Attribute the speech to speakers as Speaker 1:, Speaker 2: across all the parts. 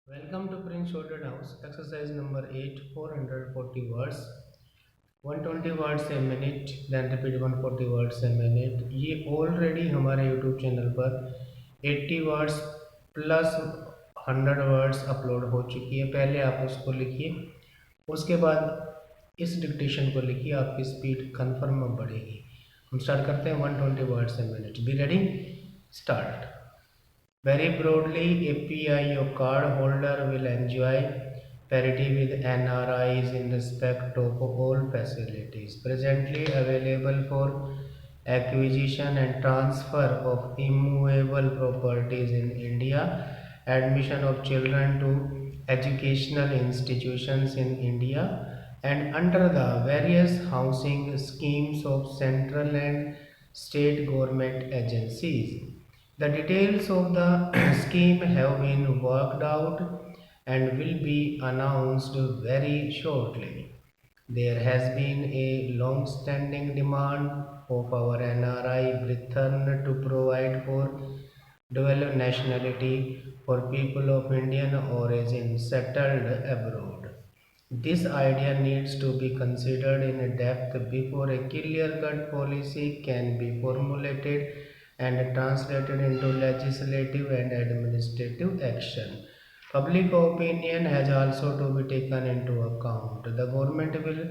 Speaker 1: Welcome to Prince Shorted House, exercise number 8, 440 words, 120 words a minute, then repeat 140 words a minute. ये already हमारे YouTube channel पर 80 words plus 100 words upload हो चुकी है। पहले आप उसको लिखिए, उसके बाद इस डिक्टेशन को लिखिए, आपकी स्पीड कन्फर्म बढ़ेगी। हम स्टार्ट करते हैं 120 words a minute. Be ready, start. Very broadly, API or card holder will enjoy parity with NRIs in respect of all facilities presently available for acquisition and transfer of immovable properties in India, admission of children to educational institutions in India, and under the various housing schemes of central and state government agencies. The details of the scheme have been worked out and will be announced very shortly. There has been a long-standing demand of our NRI brethren to provide for dual nationality for people of Indian origin settled abroad. This idea needs to be considered in depth before a clear-cut policy can be formulated and translated into legislative and administrative action. Public opinion has also to be taken into account. The government will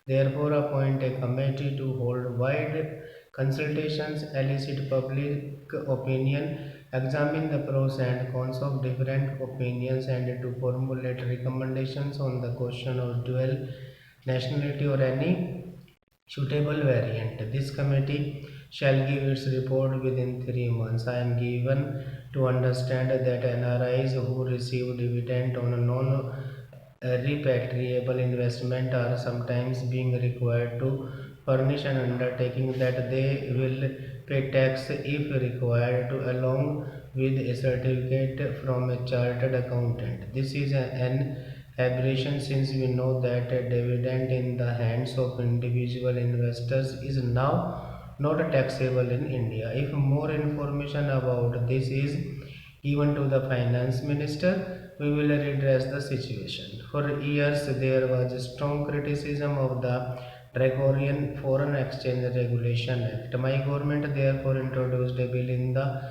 Speaker 1: therefore appoint a committee to hold wide consultations, elicit public opinion, examine the pros and cons of different opinions, and to formulate recommendations on the question of dual nationality or any suitable variant. This committee shall give its report within 3 months. I am given to understand that NRIs who receive dividend on a non repatriable investment are sometimes being required to furnish an undertaking that they will pay tax if required to along with a certificate from a chartered accountant. This is an aberration since we know that a dividend in the hands of individual investors is now not taxable in India. If more information about this is given to the finance minister, we will redress the situation. For years, there was strong criticism of the Draconian Foreign Exchange Regulation Act. My government therefore introduced a bill in the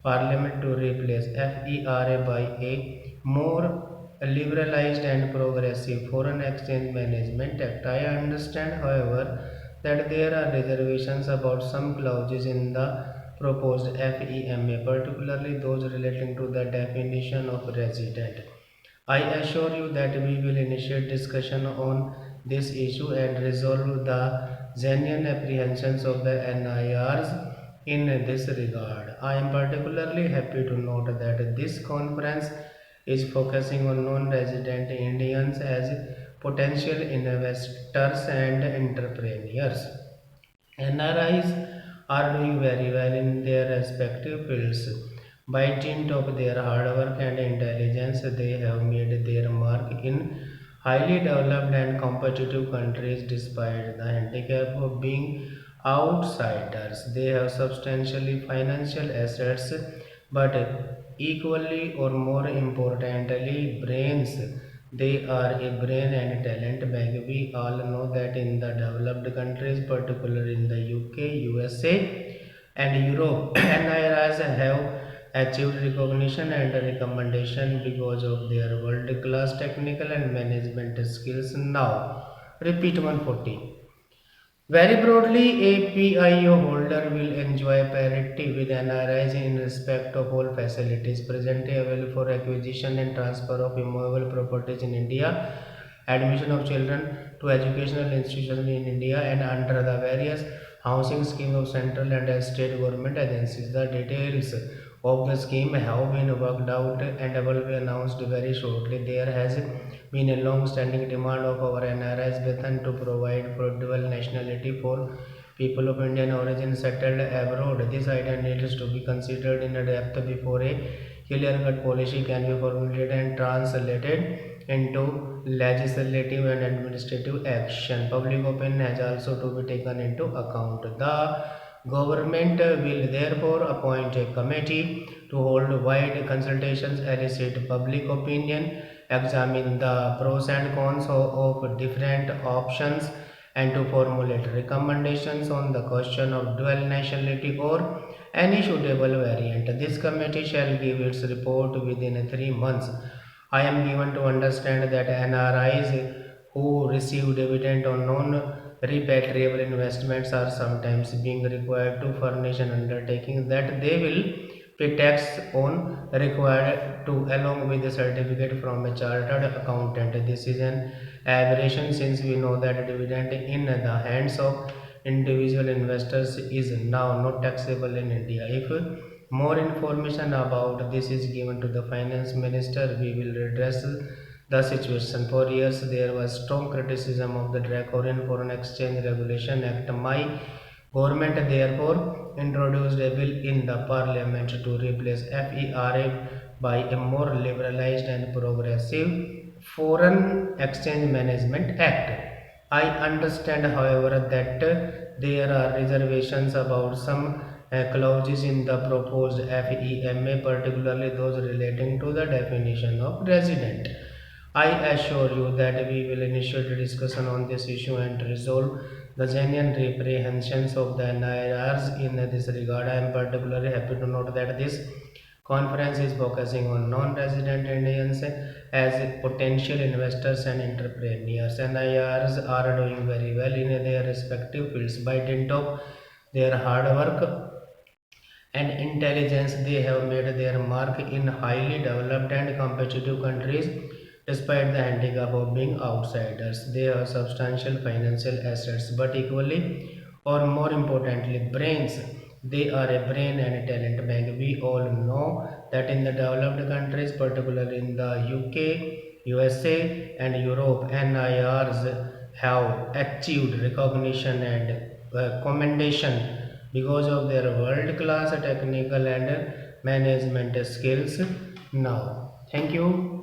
Speaker 1: parliament to replace FERA by a more liberalized and progressive Foreign Exchange Management Act. I understand, however, that there are reservations about some clauses in the proposed FEMA, particularly those relating to the definition of resident. I assure you that we will initiate discussion on this issue and resolve the genuine apprehensions of the NIRs in this regard. I am particularly happy to note that this conference is focusing on non-resident Indians as potential investors and entrepreneurs. NRIs are doing very well in their respective fields. By dint of their hard work and intelligence, they have made their mark in highly developed and competitive countries despite the handicap of being outsiders. They have substantially financial assets, but equally or more importantly, brains. They are a brain and talent bank. We all know that in the developed countries, particularly in the UK, USA, and Europe, NIRs have achieved recognition and recommendation because of their world-class technical and management skills. Now, repeat 140. Very broadly, a PIO holder will enjoy parity with NRIs in respect of all facilities presently available for acquisition and transfer of immovable properties in India, admission of children to educational institutions in India, and under the various housing schemes of central and state government agencies. The details of the scheme have been worked out and will be announced very shortly. There has been a long-standing demand of our NRIs Bethan to provide for dual nationality for people of Indian origin settled abroad. This idea needs to be considered in depth before a clear-cut policy can be formulated and translated into legislative and administrative action. Public opinion has also to be taken into account. The government will therefore appoint a committee to hold wide consultations, elicit public opinion, examine the pros and cons of different options, and to formulate recommendations on the question of dual nationality or any suitable variant. This committee shall give its report within 3 months. I am given to understand that NRIs who receive dividend on non-repatriable investments are sometimes being required to furnish an undertaking that they will pay tax on required to along with a certificate from a chartered accountant. This is an aberration since we know that dividend in the hands of individual investors is now not taxable in India. If more information about this is given to the finance minister, we will redress the situation. For years, there was strong criticism of the Draconian Foreign Exchange Regulation Act. My government therefore introduced a bill in the parliament to replace FERA by a more liberalized and progressive Foreign Exchange Management Act. I understand, however, that there are reservations about some clauses in the proposed FEMA, particularly those relating to the definition of resident. I assure you that we will initiate a discussion on this issue and resolve the genuine reprehensions of the NIRs in this regard. I am particularly happy to note that this conference is focusing on non-resident Indians as potential investors and entrepreneurs. NIRs are doing very well in their respective fields by dint of their hard work and intelligence. They have made their mark in highly developed and competitive countries despite the handicap of being outsiders. They have substantial financial assets, but equally or more importantly, brains. They are a brain and a talent bank. We all know that in the developed countries, particularly in the UK, USA, and Europe, NIRs have achieved recognition and commendation because of their world-class technical and management skills now. Thank you.